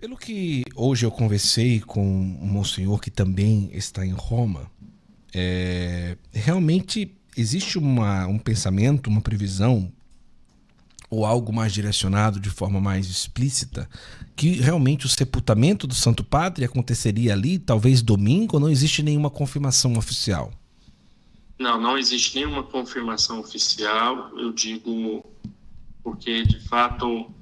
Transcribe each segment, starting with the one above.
Pelo que hoje eu conversei com um monsenhor que também está em Roma, realmente existe um pensamento, uma previsão, ou algo mais direcionado de forma mais explícita, que realmente o sepultamento do Santo Padre aconteceria ali, talvez domingo, ou não existe nenhuma confirmação oficial? Não, não existe nenhuma confirmação oficial, eu digo porque, de fato,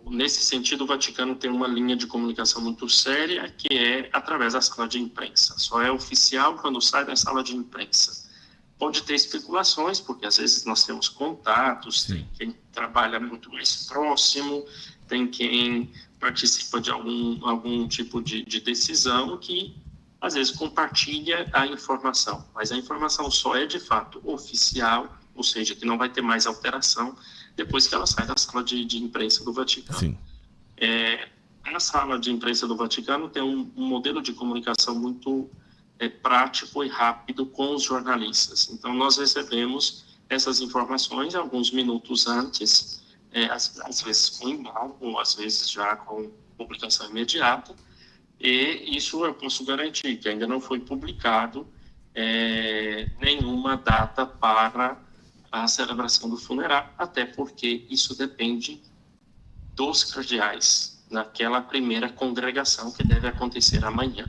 nesse sentido, o Vaticano tem uma linha de comunicação muito séria, que é através da sala de imprensa. Só é oficial quando sai da sala de imprensa. Pode ter especulações, porque às vezes nós temos contatos, Sim. tem quem trabalha muito mais próximo, tem quem participa de algum tipo de decisão que às vezes compartilha a informação, mas a informação só é de fato oficial, ou seja, que não vai ter mais alteração depois que ela sai da sala de imprensa do Vaticano. Sim. A sala de imprensa do Vaticano tem um modelo de comunicação muito prático e rápido com os jornalistas. Então, nós recebemos essas informações alguns minutos antes, às vezes com embargo, às vezes já com publicação imediata, e isso eu posso garantir, que ainda não foi publicado nenhuma data para a celebração do funeral, até porque isso depende dos cardeais, naquela primeira congregação que deve acontecer amanhã.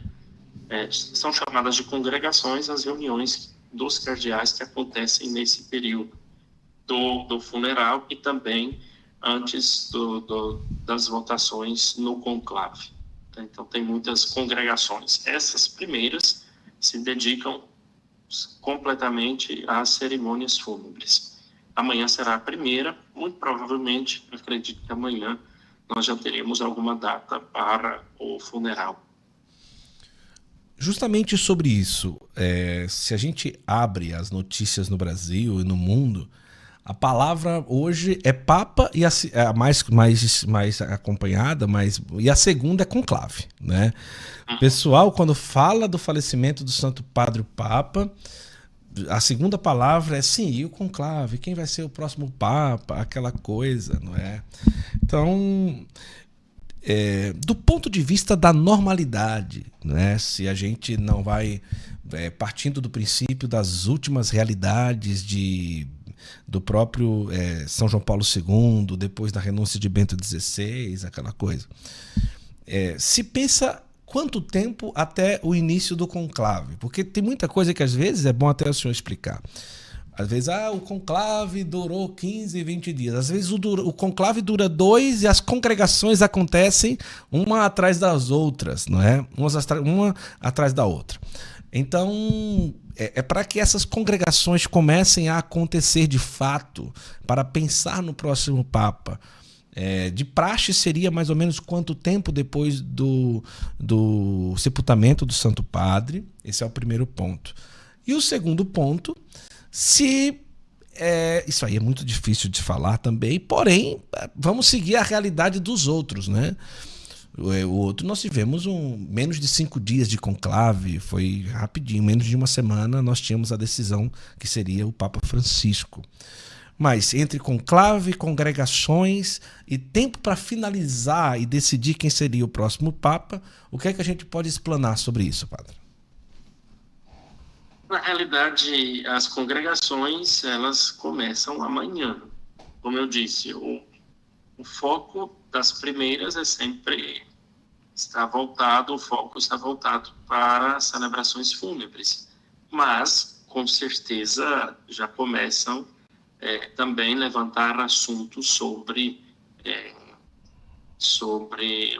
São chamadas de congregações as reuniões dos cardeais que acontecem nesse período do funeral e também antes das votações no conclave. Então, tem muitas congregações. Essas primeiras se dedicam completamente às cerimônias fúnebres. Amanhã será a primeira, muito provavelmente, acredito que amanhã nós já teremos alguma data para o funeral. Justamente sobre isso, se a gente abre as notícias no Brasil e no mundo, a palavra hoje é Papa e a mais acompanhada, e a segunda é conclave, né? O pessoal, quando fala do falecimento do Santo Padre Papa, a segunda palavra é sim, e o conclave, quem vai ser o próximo Papa, aquela coisa, não é? Então, do ponto de vista da normalidade, né? Se a gente não vai partindo do princípio das últimas realidades do próprio São João Paulo II, depois da renúncia de Bento XVI, aquela coisa. Se pensa quanto tempo até o início do conclave, porque tem muita coisa que às vezes é bom até o senhor explicar. Às vezes, o conclave durou 15, 20 dias. Às vezes o conclave dura 2 e as congregações acontecem uma atrás das outras, não é? Uma atrás da outra. Então, para que essas congregações comecem a acontecer de fato, para pensar no próximo Papa. De praxe seria mais ou menos quanto tempo depois do sepultamento do Santo Padre? Esse é o primeiro ponto. E o segundo ponto, isso aí é muito difícil de falar também, porém, vamos seguir a realidade dos outros, né? O outro, nós tivemos menos de 5 dias de conclave, foi rapidinho, menos de uma semana nós tínhamos a decisão que seria o Papa Francisco. Mas entre conclave, congregações e tempo para finalizar e decidir quem seria o próximo Papa, o que é que a gente pode explanar sobre isso, padre? Na realidade, as congregações, elas começam amanhã. Como eu disse, o foco das primeiras o foco está voltado para as celebrações fúnebres. Mas, com certeza, já começam também levantar assuntos sobre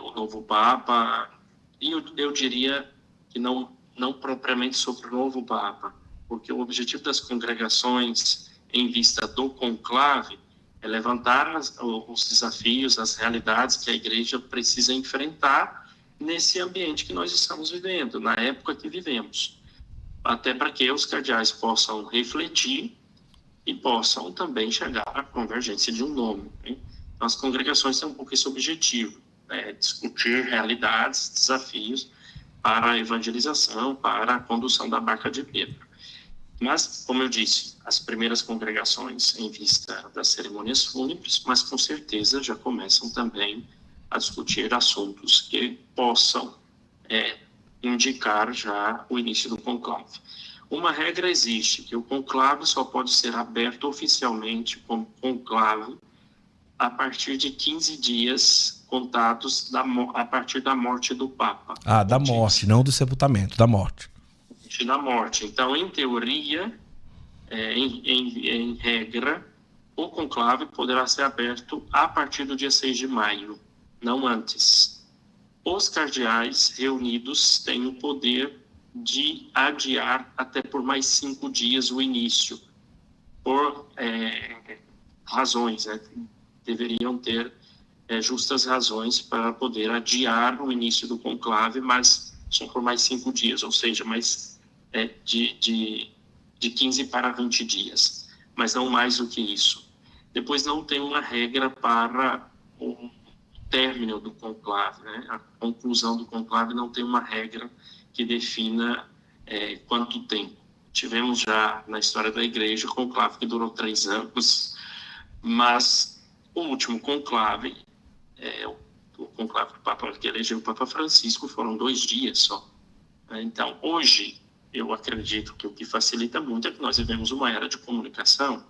o novo Papa, e eu diria que não propriamente sobre o novo Papa, porque o objetivo das congregações em vista do conclave é levantar os desafios, as realidades que a igreja precisa enfrentar nesse ambiente que nós estamos vivendo, na época que vivemos, até para que os cardeais possam refletir e possam também chegar à convergência de um nome. Né? Então, as congregações têm um pouco esse objetivo, discutir realidades, desafios para a evangelização, para a condução da barca de Pedro. Mas, como eu disse, as primeiras congregações em vista das cerimônias fúnebres, mas com certeza já começam também a discutir assuntos que possam indicar já o início do conclave. Uma regra existe, que o conclave só pode ser aberto oficialmente como conclave a partir de 15 dias contados a partir da morte do Papa. Ah, da morte, não do sepultamento, da morte. Da morte. Então, em teoria, em regra, o conclave poderá ser aberto a partir do dia 6 de maio, não antes. Os cardeais reunidos têm o poder de adiar até por mais 5 dias o início, por razões, né? Deveriam ter justas razões para poder adiar o início do conclave, mas só por mais 5 dias, ou seja, mais de 15 para 20 dias, mas não mais do que isso. Depois não tem uma regra para o término do conclave, né? A conclusão do conclave não tem uma regra que defina quanto tempo. Tivemos já na história da igreja conclave que durou 3 anos, mas o último conclave, o conclave do Papa que elegeu o Papa Francisco, foram 2 dias só. Então, hoje, eu acredito que o que facilita muito é que nós vivemos uma era de comunicação,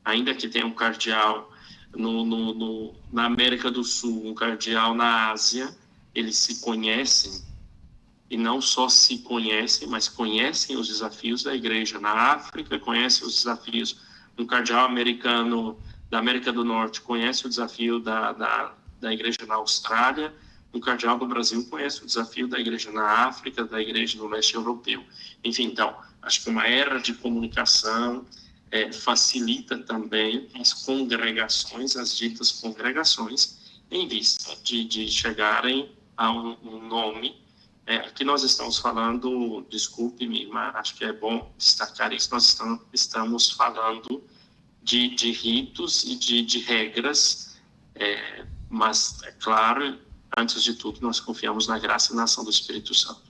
ainda que tenha um cardeal na América do Sul, um cardeal na Ásia, eles se conhecem, e não só se conhecem, mas conhecem os desafios da igreja na África, conhecem os desafios, um cardeal americano da América do Norte conhece o desafio da igreja na Austrália, um cardeal do Brasil conhece o desafio da igreja na África, da igreja no leste europeu. Enfim, então, acho que uma era de comunicação facilita também as congregações, as ditas congregações, em vista de chegarem a um nome. Aqui nós estamos falando, desculpe-me, mas acho que é bom destacar isso, nós estamos falando de ritos e de regras, mas, é claro, antes de tudo, nós confiamos na graça e na ação do Espírito Santo.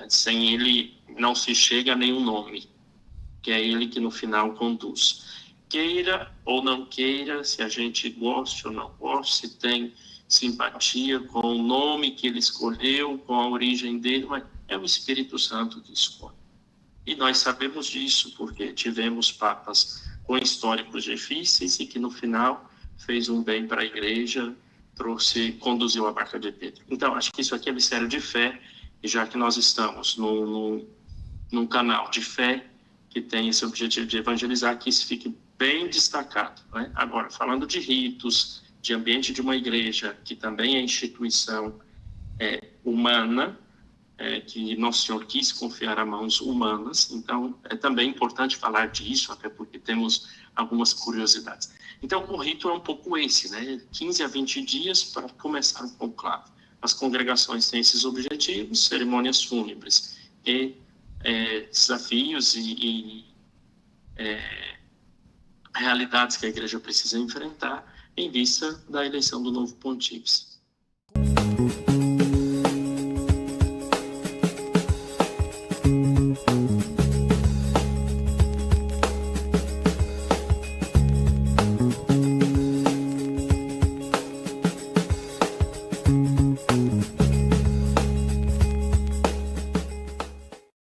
Sem ele, não se chega a nenhum nome, que é ele que no final conduz. Queira ou não queira, se a gente goste ou não goste, se tem simpatia com o nome que ele escolheu, com a origem dele, mas é o Espírito Santo que escolhe. E nós sabemos disso porque tivemos papas com históricos difíceis e que no final fez um bem para a igreja, conduziu a barca de Pedro. Então, acho que isso aqui é mistério de fé, e já que nós estamos num canal de fé que tem esse objetivo de evangelizar, que isso fique bem destacado, né? Agora, falando de ritos, de ambiente de uma igreja, que também é instituição humana, que Nosso Senhor quis confiar a mãos humanas, então é também importante falar disso, até porque temos algumas curiosidades. Então, o rito é um pouco esse, né? 15 a 20 dias para começar o conclave. As congregações têm esses objetivos, cerimônias fúnebres e desafios e realidades que a igreja precisa enfrentar em vista da eleição do novo pontífice.